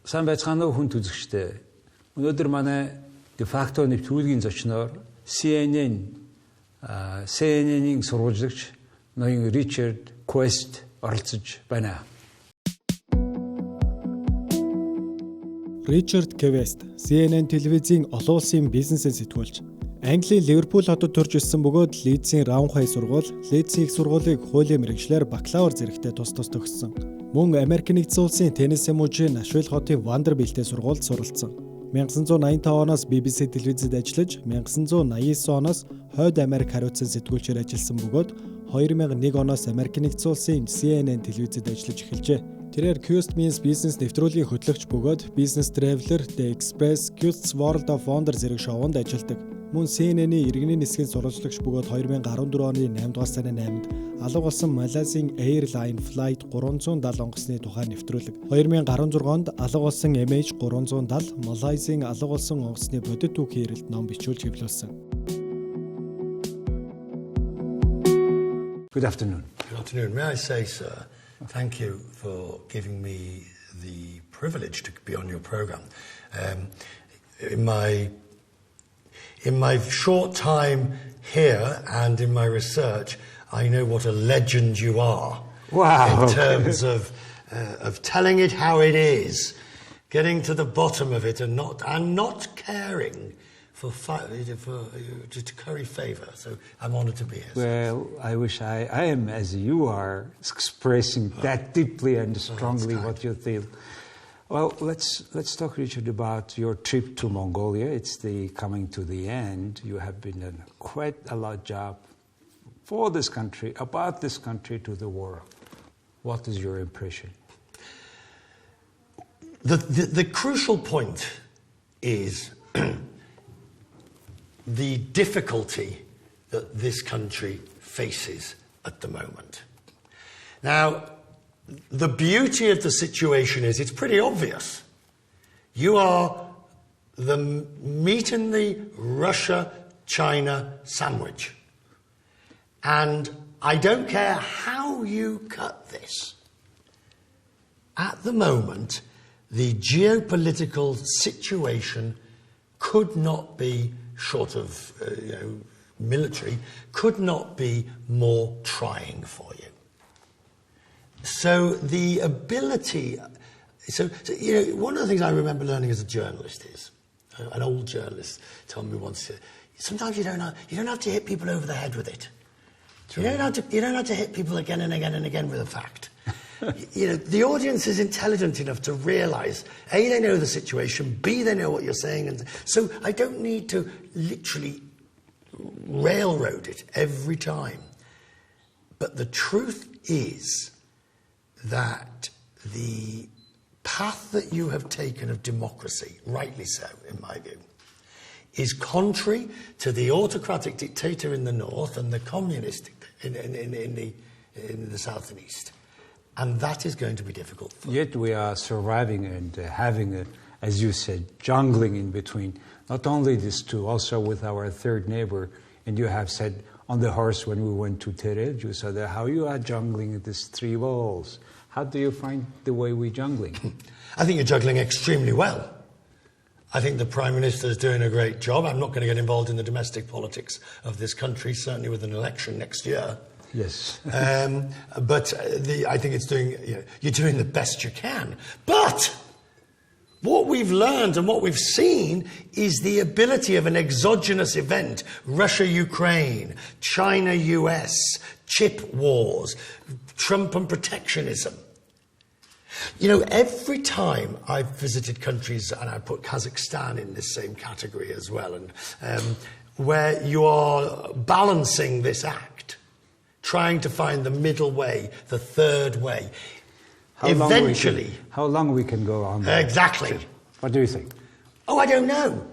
Сайн байцгаана уу хүнд үзэгчдээ. Өнөөдөр манай de facto нэвтрүүлгийн зочноор CNN-ийн сурвалжлагч ноён Ричард Квэст оролцож байна. Ричард Квэст CNN телевизийн олон улсын бизнесийн сэтгүүлч. Английн Ливерпул хотод төрж өссөн бөгөөд Лидсийн Раунхай сургууль, Лидсийн их сургуулийг хуулийн мэргэжлэр бакалавр зэрэгтээ тус төгссөн. Мөн Америк нэгдсэн улсын Теннесси мужийн Нашвилл хотын Вандербилтийн сургуульд суралцсан. 1985 оноос BBC телевизэд ажиллаж, 1989 оноос Хойд Америк хариуцсан сэтгүүлчээр ажилласан бөгөөд 2001 оноос Америк нэгдсэн улсын CNN телевизэд ажиллаж эхэлжээ. Тэрээр Quest Means Business нэвтрүүлгийн хөтлөгч бөгөөд Business Traveler, The Express, Quest's World of Wonder зэрэг шоунд ажилладаг. Мөн CNN-ийн иргэний нисгийн сурвалжлагч бөгөөд 2014 оны 8 дугаар сарын 8-нд алга болсон Малайзийн Airline Flight 370 онгоцны тухай нэвтрүүлэг. 2016 онд алга болсон MH370 Малайзийн алга болсон онгоцны бодит түүхийн эрэлт ном бичүүлж хэвлүүлсэн. Good afternoon. Good afternoon. May I say, sir, thank you for giving me the privilege to be on your program. In my short time here and in my research, I know what a legend you are. Wow. In terms of telling it how it is, getting to the bottom of it, and not caring to curry favour. So I'm honoured to be here. Well, I wish I am as you are, expressing that deeply and strongly what you feel. Well, let's talk, Richard, about your trip to Mongolia. It's coming to the end. You have been doing quite a lot job for this country, about this country to the world. What is your impression? The crucial point is the difficulty that this country faces at the moment. Now, the beauty of the situation is it's pretty obvious. You are the meat in the Russia-China sandwich. And I don't care how you cut this. At the moment, the geopolitical situation could not be, short of military, could not be more trying for you. So the ability, one of the things I remember learning as a journalist is, an old journalist told me once, sometimes you don't have to hit people over the head with it. You don't have to hit people again and again and again with a fact. The audience is intelligent enough to realise, A, they know the situation, B, they know what you're saying, and so I don't need to literally railroad it every time. But the truth is that the path that you have taken of democracy, rightly so in my view, is contrary to the autocratic dictator in the north and the communist in the south and east. And that is going to be difficult. Yet we are surviving and having, as you said, jungling in between. Not only these two, also with our third neighbor. And you have said on the horse when we went to Terev, you said how you are jungling these three walls. How do you find the way we're jungling? I think you're juggling extremely well. I think the Prime Minister is doing a great job. I'm not going to get involved in the domestic politics of this country, certainly with an election next year. Yes. But I think you're doing the best you can. But what we've learned and what we've seen is the ability of an exogenous event, Russia-Ukraine, China-US, chip wars, Trump and protectionism. Every time I've visited countries, and I put Kazakhstan in this same category as well, and where you are balancing this act, trying to find the middle way, the third way. How long we can go on that? Exactly. What do you think? Oh, I don't know.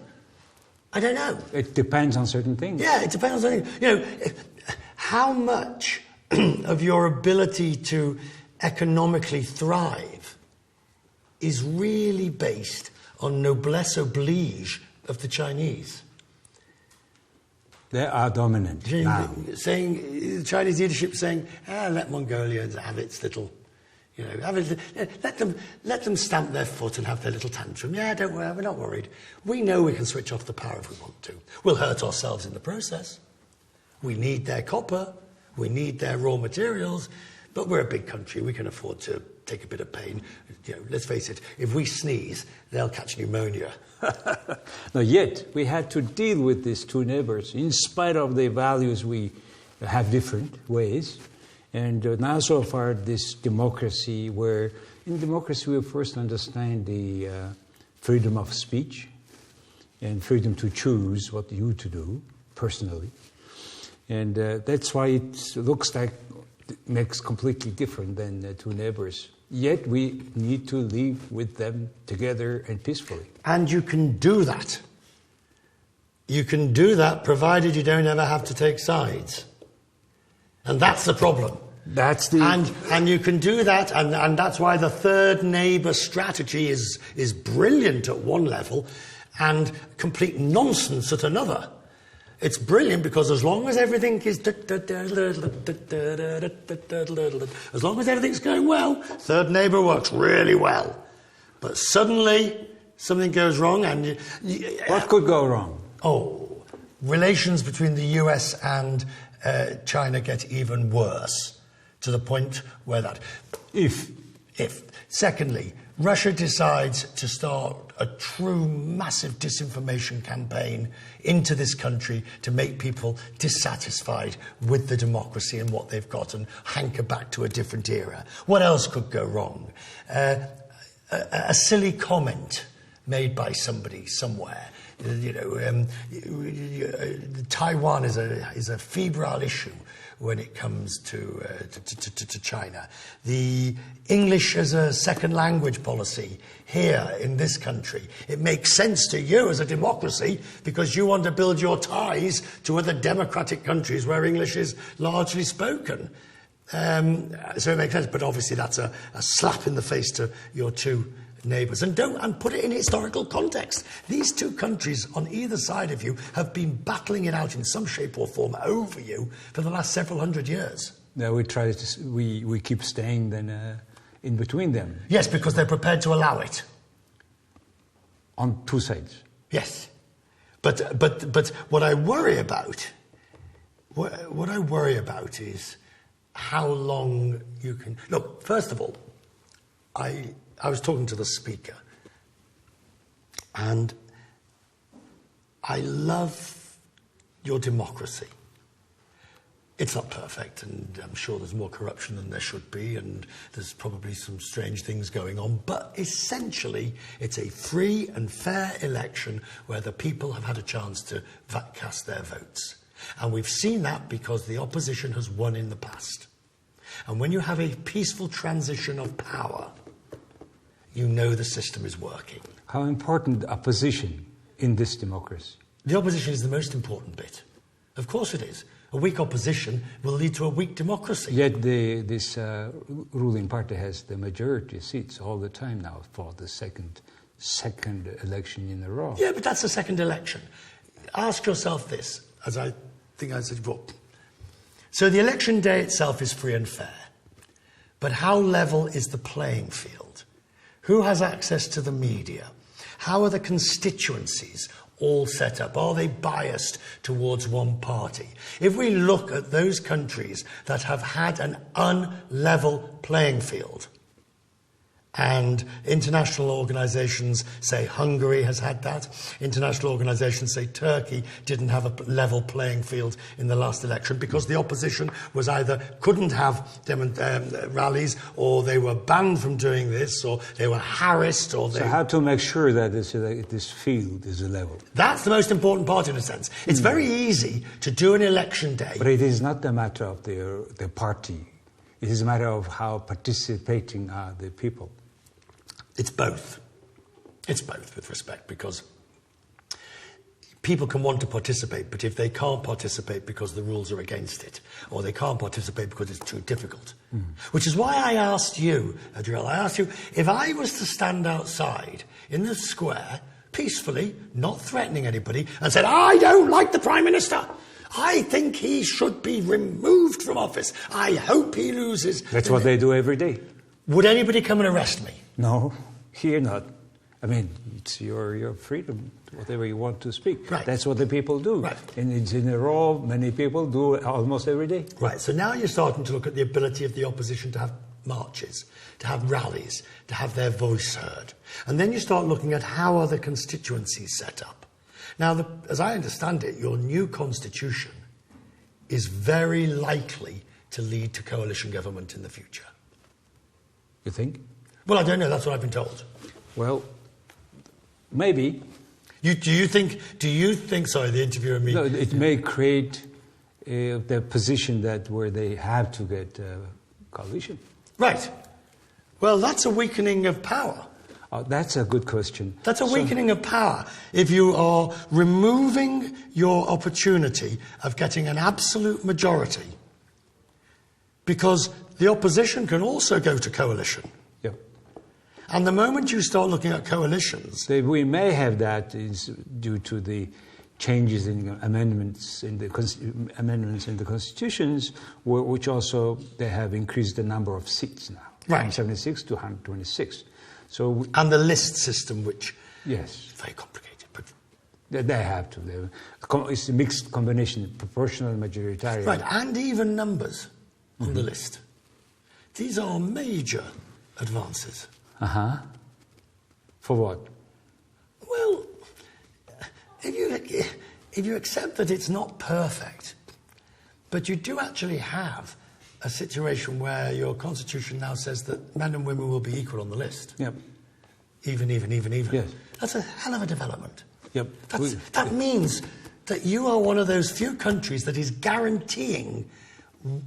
It depends on certain things. Yeah, it depends on certain things. How much of your ability to economically thrive is really based on noblesse oblige of the Chinese. They are dominant now. The Chinese leadership saying, let Mongolia have its little You know, let them stamp their foot and have their little tantrum. Yeah, don't worry, we're not worried. We know we can switch off the power if we want to. We'll hurt ourselves in the process. We need their copper, we need their raw materials, but we're a big country, we can afford to take a bit of pain. You know, let's face it, if we sneeze, they'll catch pneumonia. No, yet we had to deal with these two neighbors, in spite of the values we have different ways. And now so far this democracy, where in democracy we first understand the freedom of speech and freedom to choose what you to do personally. And that's why it looks like it makes completely different than two neighbors. Yet we need to live with them together and peacefully. And you can do that. You can do that provided you don't ever have to take sides. And that's the problem. That's the and you can do that, and that's why the third neighbour strategy is brilliant at one level and complete nonsense at another. It's brilliant because as long as everything is as long as everything's going well, third neighbour works really well. But suddenly something goes wrong, and what could go wrong? Oh, relations between the US and China get even worse. To the point where that... If. Secondly, Russia decides to start a true massive disinformation campaign into this country to make people dissatisfied with the democracy and what they've got and hanker back to a different era. What else could go wrong? A silly comment made by somebody somewhere. You know, Taiwan is a febrile issue when it comes to China. The English as a second language policy here in this country, it makes sense to you as a democracy because you want to build your ties to other democratic countries where English is largely spoken. So it makes sense, but obviously that's a slap in the face to your two neighbours. And put it in historical context. These two countries on either side of you have been battling it out in some shape or form over you for the last several hundred years. Now we keep staying then in between them. Yes, because they're prepared to allow it. On two sides. Yes. But what I worry about is how long you can... Look, first of all, I was talking to the speaker, and I love your democracy. It's not perfect, and I'm sure there's more corruption than there should be, and there's probably some strange things going on, but essentially it's a free and fair election where the people have had a chance to cast their votes. And we've seen that because the opposition has won in the past. And when you have a peaceful transition of power, you know the system is working. How important opposition in this democracy? The opposition is the most important bit. Of course it is. A weak opposition will lead to a weak democracy. Yet this ruling party has the majority seats all the time now for the second election in a row. Yeah, but that's the second election. Ask yourself this, as I think I said before. So the election day itself is free and fair. But how level is the playing field? Who has access to the media? How are the constituencies all set up? Are they biased towards one party? If we look at those countries that have had an unlevel playing field, and international organisations say Hungary has had that. International organisations say Turkey didn't have a level playing field in the last election because the opposition was either couldn't have rallies, or they were banned from doing this, or they were harassed, or they... So how to make sure that this field is a level? That's the most important part in a sense. It's very easy to do an election day. But it is not a matter of the party. It is a matter of how participating are the people. It's both. It's both, with respect, because people can want to participate, but if they can't participate because the rules are against it, or they can't participate because it's too difficult. Which is why I asked you, Ardchilal, if I was to stand outside in the square, peacefully, not threatening anybody, and said, I don't like the Prime Minister. I think he should be removed from office. I hope he loses. That's what they do every day. would anybody come and arrest me? No, here not. I mean, it's your freedom, whatever you want to speak. Right. That's what the people do. Right. And it's in a row, many people do it almost every day. Right, so now you're starting to look at the ability of the opposition to have marches, to have rallies, to have their voice heard. And then you start looking at how are the constituencies set up. Now, as I understand it, your new constitution is very likely to lead to coalition government in the future. You think? Well, I don't know, that's what I've been told. Well, maybe. Do you think, sorry, the interviewer and me... No, it may create the position that where they have to get coalition. Right. Well, that's a weakening of power. That's a good question. That's a weakening of power. If you are removing your opportunity of getting an absolute majority, because the opposition can also go to coalition. Yeah. And the moment you start looking at coalitions... We may have that is due to the changes in amendments in the constitutions, which also they have increased the number of seats now. Right. From 76 to 126. And the list system, which yes, is very complicated. But they have to. It's a mixed combination, proportional and majoritarian. Right, and even numbers on the list. These are major advances. For what? Well, if you accept that it's not perfect, but you do actually have a situation where your constitution now says that men and women will be equal on the list. Yep. Even. Yes. That's a hell of a development. Yep. That means that you are one of those few countries that is guaranteeing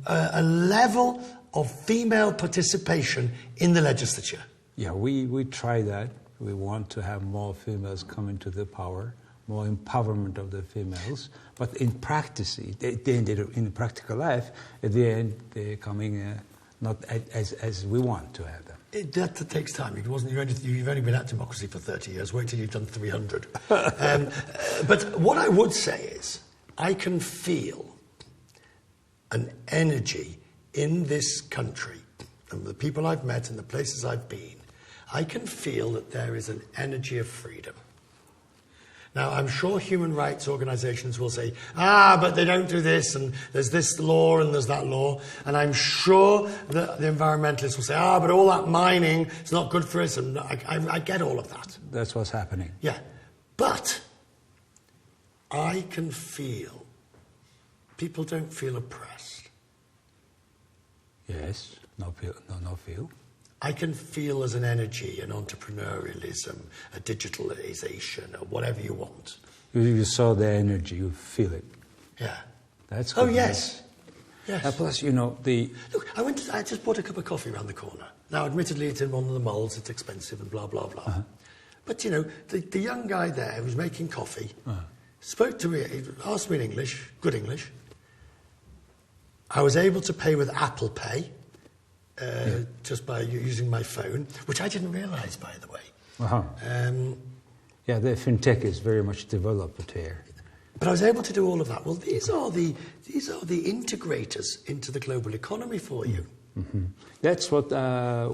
a level of female participation in the legislature. Yeah, we try that. We want to have more females come into the power, more empowerment of the females. But in practice, in practical life, at the end, they're coming not as we want to have them. That takes time. You've only been at democracy for 30 years. Wait till you've done 300. But what I would say is, I can feel an energy in this country, and the people I've met and the places I've been, I can feel that there is an energy of freedom. Now, I'm sure human rights organisations will say, but they don't do this, and there's this law and there's that law. And I'm sure that the environmentalists will say, but all that mining is not good for us, and I get all of that. That's what's happening. Yeah. But I can feel, people don't feel oppressed. Yes, no feel. I can feel as an energy, an entrepreneurialism, a digitalization, or whatever you want. You saw the energy, you feel it. Yeah. That's good. Oh, yes. Yes. Plus, Look, I just bought a cup of coffee around the corner. Now, admittedly, it's in one of the malls, it's expensive and blah, blah, blah. But, the young guy there who was making coffee spoke to me, he asked me in English, good English. I was able to pay with Apple Pay. Just by using my phone, which I didn't realise, by the way. The fintech is very much developed here. But I was able to do all of that. Well, these are the integrators into the global economy for you. Mm-hmm. That's what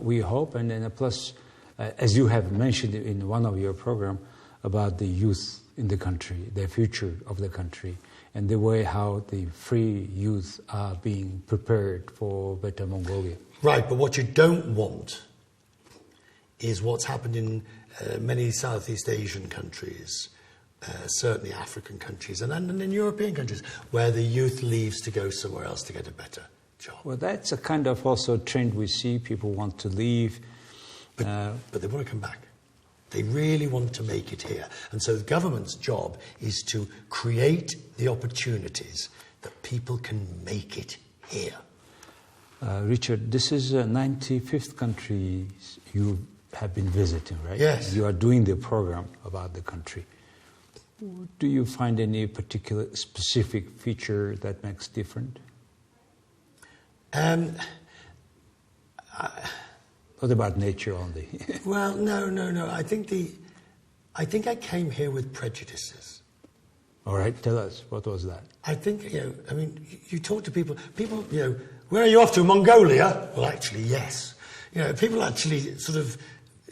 we hope, and then plus, as you have mentioned in one of your programs about the youth in the country, the future of the country, and the way how the free youth are being prepared for better Mongolia. Right, but what you don't want is what's happened in many Southeast Asian countries, certainly African countries, and in European countries, where the youth leaves to go somewhere else to get a better job. Well, that's a kind of also trend we see. People want to leave. But they want to come back. They really want to make it here. And so the government's job is to create the opportunities that people can make it here. Richard, this is 95th country you have been visiting, right? Yes. You are doing the program about the country. Do you find any particular specific feature that makes different? What about nature only? Well, no. I think I came here with prejudices. All right, tell us, what was that? I think, you talk to people, where are you off to, Mongolia? Well, actually, yes. You know, people actually sort of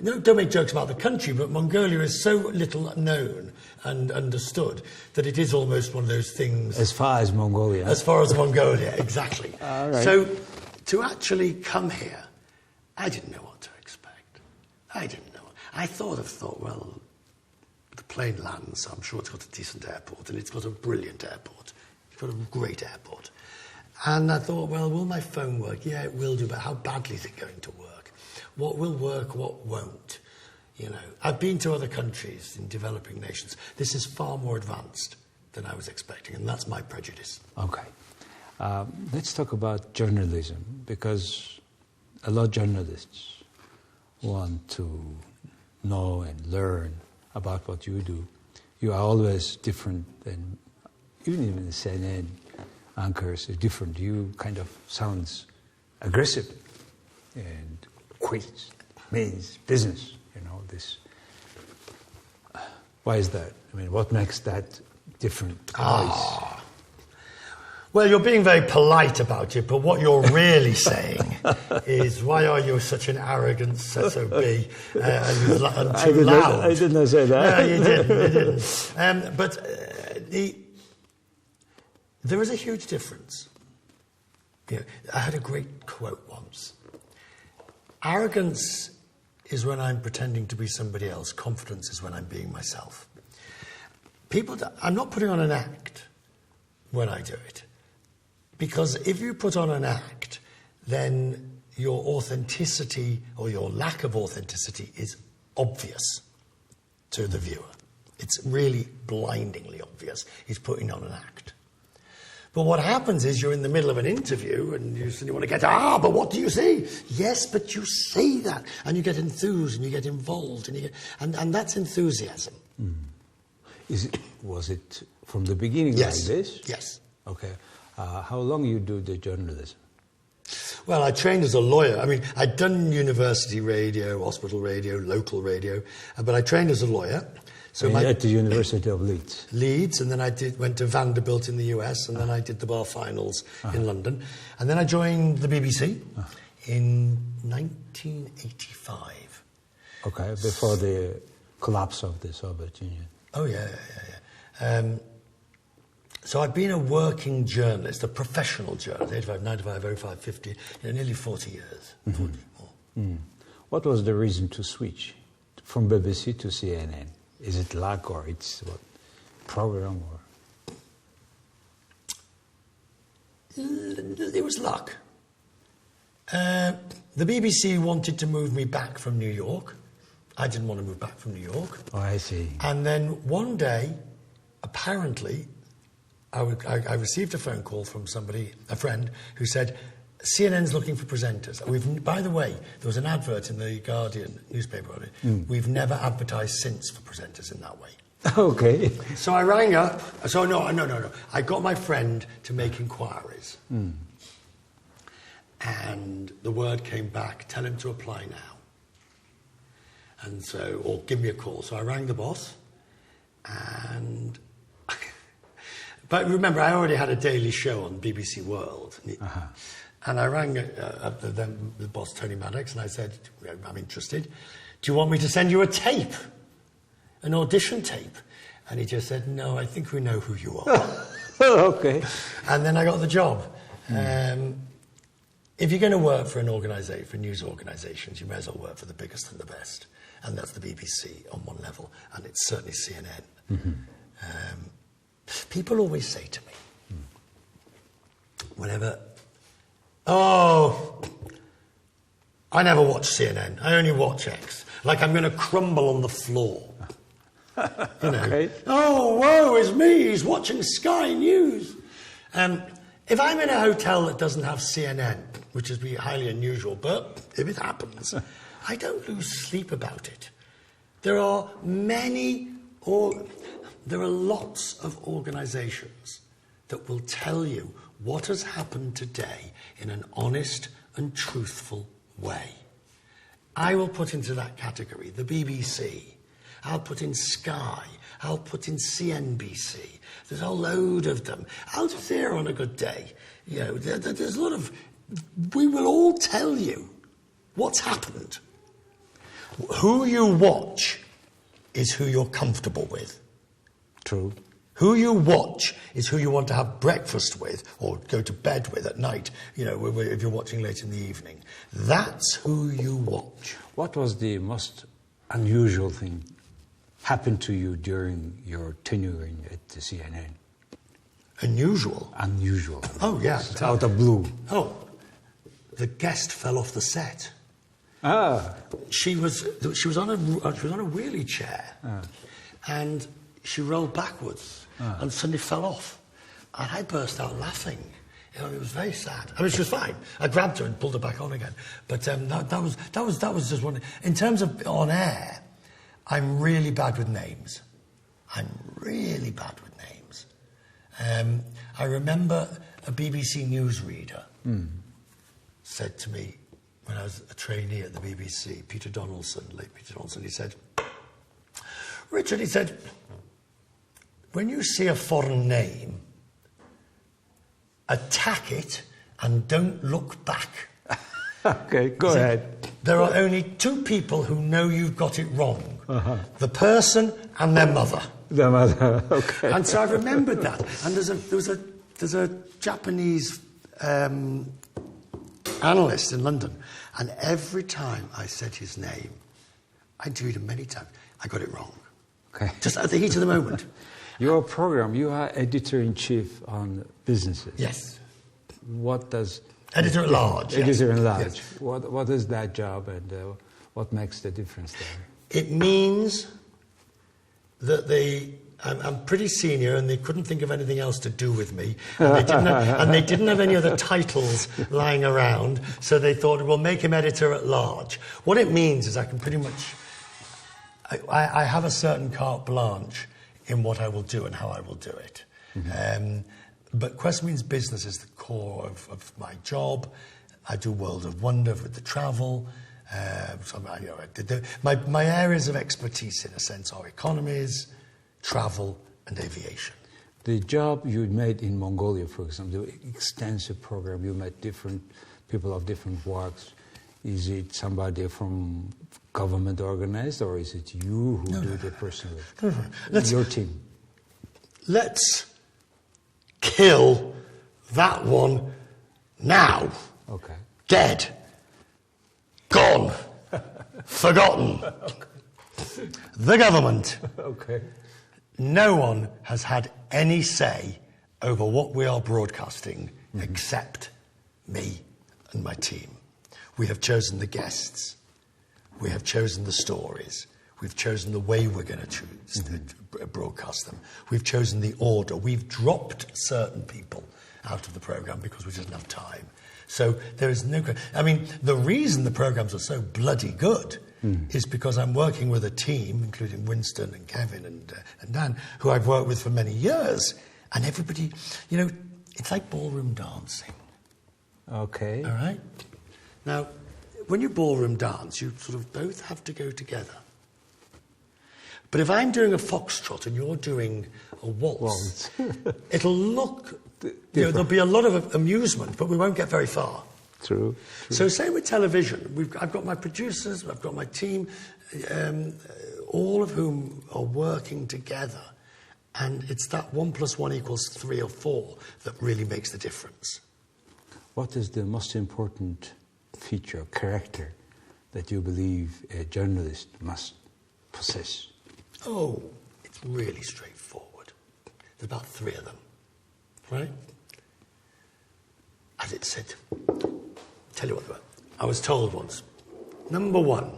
don't make jokes about the country, but Mongolia is so little known and understood that it is almost one of those things. As far as Mongolia. As far as Mongolia, exactly. All right. So to actually come here, I didn't know what to expect. I didn't know. I thought, well, the plane lands, I'm sure it's got a decent airport, and it's got a brilliant airport. It's got a great airport. And I thought, well, will my phone work? Yeah, it will do, but how badly is it going to work? What will work, what won't? You know, I've been to other countries in developing nations. This is far more advanced than I was expecting, and that's my prejudice. Okay. Let's talk about journalism, because a lot of journalists want to know and learn about what you do. You are always different than, even the CNN anchors are different. You kind of sounds aggressive and quick, means business, this. Why is that? I mean, what makes that different voice? Well, you're being very polite about it, but what you're really saying is, why are you such an arrogant SOB and too loud? I did not say that. No, you didn't. But there is a huge difference. I had a great quote once. Arrogance is when I'm pretending to be somebody else. Confidence is when I'm being myself. I'm not putting on an act when I do it. Because if you put on an act, then your authenticity or your lack of authenticity is obvious to the viewer. It's really blindingly obvious. He's putting on an act. But what happens is you're in the middle of an interview and you suddenly want to get, but what do you see? Yes, but you say that. And you get enthused and you get involved and that's enthusiasm. Mm. Was it from the beginning like this? Yes. Okay. How long you do the journalism? Well, I trained as a lawyer. I mean, I'd done university radio, hospital radio, local radio, but I trained as a lawyer. So at the University of Leeds. Leeds, and then I went to Vanderbilt in the US, and then I did the bar finals in London. And then I joined the BBC in 1985. Okay, before the collapse of the Soviet Union. Oh, yeah. So I've been a working journalist, a professional journalist, 85, 95, 05, 50, nearly 40 years. Mm-hmm. 40 more. Mm. What was the reason to switch from BBC to CNN? Is it luck or it's what program or? It was luck. The BBC wanted to move me back from New York. I didn't want to move back from New York. Oh, I see. And then one day, apparently, I received a phone call from somebody, a friend, who said, CNN's looking for presenters. By the way, there was an advert in the Guardian newspaper on it. We've never advertised since for presenters in that way. Okay. So I rang up. So no. I got my friend to make inquiries. And the word came back, tell him to apply now. And so, or give me a call. So I rang the boss. And... But remember, I already had a daily show on BBC World. And I rang the boss, Tony Maddox, and I said, I'm interested. Do you want me to send you a tape? An audition tape? And he just said, no, I think we know who you are. Okay. And then I got the job. If you're going to work for an organisation, for news organisations, you may as well work for the biggest and the best. And that's the BBC on one level, and it's certainly CNN. People always say to me, whenever... Oh, I never watch CNN. I only watch X. Like I'm going to crumble on the floor. Okay. Oh, woe is me. He's watching Sky News. If I'm in a hotel that doesn't have CNN, which is highly unusual, but if it happens, I don't lose sleep about it. There are lots of organisations that will tell you what has happened today in an honest and truthful way. I will put into that category the BBC. I'll put in Sky. I'll put in CNBC. There's a load of them. Al Jazeera on a good day. There's a lot of... We will all tell you What's happened? Who you watch is who you're comfortable with. True. Who you watch is who you want to have breakfast with or go to bed with at night, you know, if you're watching late in the evening. That's who you watch. What was the most unusual thing happened to you during your tenure at the CNN? Unusual? Unusual. Oh, yeah. It's out of blue. Oh, the guest fell off the set. Ah. She was on a wheelie chair, and she rolled backwards and suddenly fell off. And I burst out laughing. You know, it was very sad. I mean, she was fine. I grabbed her and pulled her back on again. But that was just one. In terms of on air, I'm really bad with names. I remember a BBC newsreader said to me when I was a trainee at the BBC, late Peter Donaldson, he said, Richard, he said, when you see a foreign name, attack it and don't look back. Okay, go ahead. There are only two people who know you've got it wrong. The person and their mother. The mother, okay. And so I remembered that. And there's a Japanese analyst in London, and every time I said his name, I interviewed him many times, I got it wrong. Okay. Just at the heat of the moment. Your program, you are editor-in-chief on businesses. Yes. What does... Editor-at-large. Editor-at-large. Yes. What is that job, and what makes the difference there? It means that I'm pretty senior, and they couldn't think of anything else to do with me, and they didn't have any other titles lying around, so they thought, we'll make him editor-at-large. What it means is I can pretty much... I have a certain carte blanche in what I will do and how I will do it. But Quest means business is the core of my job. I do World of Wonder with the travel. My areas of expertise, in a sense, are economies, travel, and aviation. The job you made in Mongolia, for example, the extensive program, you met different people of different walks. Is it somebody from government organized, or is it you who do it personally? Your team. Let's kill that one now. Okay. Dead. Gone. Forgotten. Okay. The government. Okay. No one has had any say over what we are broadcasting except me and my team. We have chosen the guests. We have chosen the stories. We've chosen the way we're going to choose to broadcast them. We've chosen the order. We've dropped certain people out of the programme because we didn't have time. So there is no... I mean, the reason the programmes are so bloody good is because I'm working with a team, including Winston and Kevin and Dan, who I've worked with for many years. And everybody, you know, it's like ballroom dancing. Okay. All right? Now, when you ballroom dance, you sort of both have to go together. But if I'm doing a foxtrot and you're doing a waltz, it'll look... You know, there'll be a lot of amusement, but we won't get very far. True. So same with television. I've got my producers, I've got my team, all of whom are working together. And it's that 1 + 1 = 3 or 4 that really makes the difference. What is the most important feature, character, that you believe a journalist must possess? Oh, it's really straightforward. There's about 3 of them, right? As it said, tell you what they were. I was told once, number 1,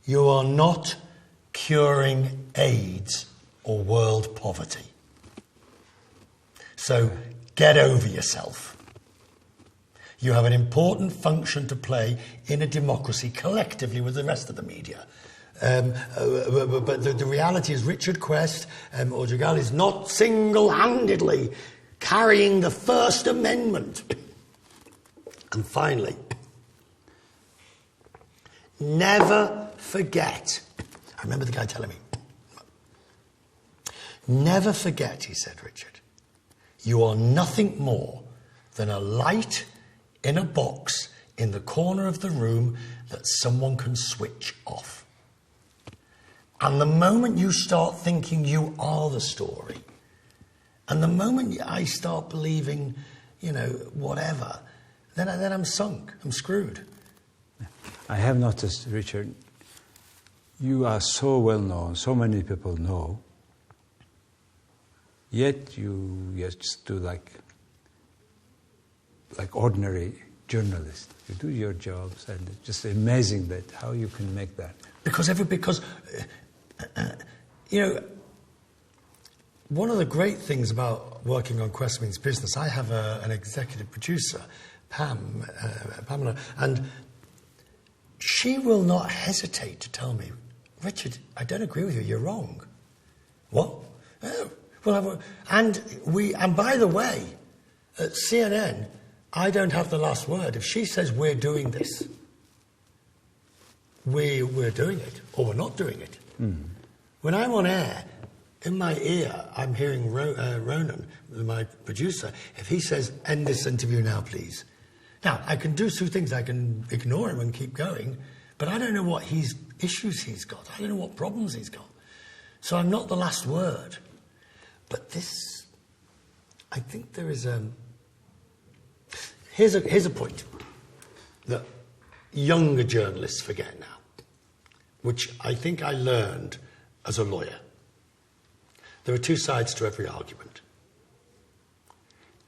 you are not curing AIDS or world poverty. So get over yourself. You have an important function to play in a democracy collectively with the rest of the media. But the reality is Richard Quest or Jagal is not single-handedly carrying the First Amendment. And finally, never forget. I remember the guy telling me, never forget, he said, Richard, you are nothing more than a light in a box in the corner of the room that someone can switch off. And the moment you start thinking you are the story, and the moment I start believing, whatever, then I'm sunk, I'm screwed. I have noticed, Richard, you are so well known, so many people know, yet you just do like ordinary journalists. You do your jobs, and it's just amazing that how you can make that. Because one of the great things about working on Quest Means Business, I have an executive producer, Pamela, and she will not hesitate to tell me, Richard, I don't agree with you, you're wrong. What? Oh, well, and by the way, at CNN, I don't have the last word. If she says we're doing this, we're doing it, or we're not doing it. When I'm on air, in my ear, I'm hearing Ronan, my producer, if he says, end this interview now, please. Now, I can do two things. I can ignore him and keep going, but I don't know what issues he's got. I don't know what problems he's got. So I'm not the last word. But this, I think there is here's a point that younger journalists forget now, which I think I learned as a lawyer. There are two sides to every argument.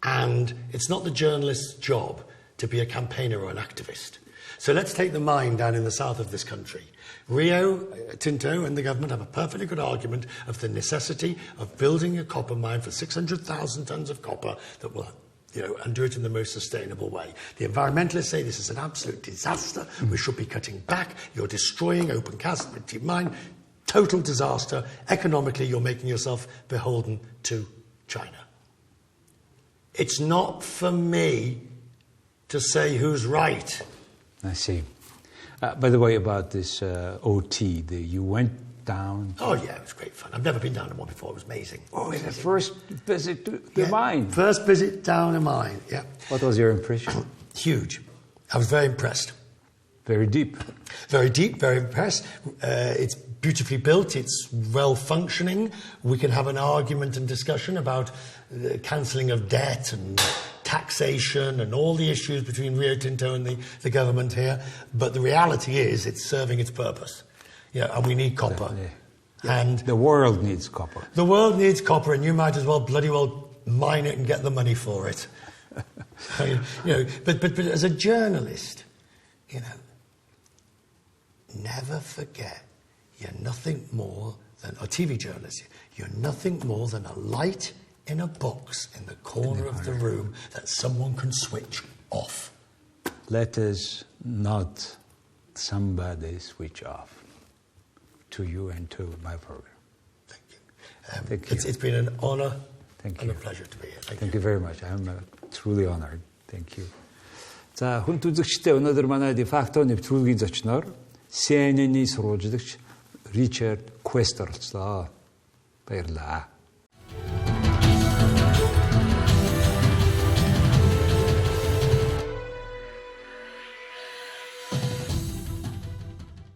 And it's not the journalist's job to be a campaigner or an activist. So let's take the mine down in the south of this country. Rio Tinto and the government have a perfectly good argument of the necessity of building a copper mine for 600,000 tons of copper that will, and do it in the most sustainable way. The environmentalists say this is an absolute disaster. We should be cutting back. You're destroying open cast mine. Total disaster. Economically, you're making yourself beholden to China. It's not for me to say who's right. I see. By the way, about this OT, you went down. Oh, yeah, it was great fun. I've never been down to one before. It was amazing. Oh, the first visit to the mine. First visit down a mine, yeah. What was your impression? Huge. I was very impressed. Very deep. Very deep, very impressed. It's beautifully built. It's well-functioning. We can have an argument and discussion about the cancelling of debt and taxation and all the issues between Rio Tinto and the government here. But the reality is it's serving its purpose. And we need copper. Yeah. And the world needs copper. The world needs copper, and you might as well bloody well mine it and get the money for it. But as a journalist, never forget you're nothing more than, or TV journalist, you're nothing more than a light in a box in the corner of the room that someone can switch off. Let us not somebody switch off. To you and to my program. Thank you. It's been an honour and a pleasure to be here. Thank you very much. I'm truly honored. Thank you. За, хүнд үзэгчдээ өнөөдөр манай дефакто нэвтрүүлгийн зочноор CNN-ийн сурвалжлагч Ричард Квэст оролцлоо. Баярлалаа.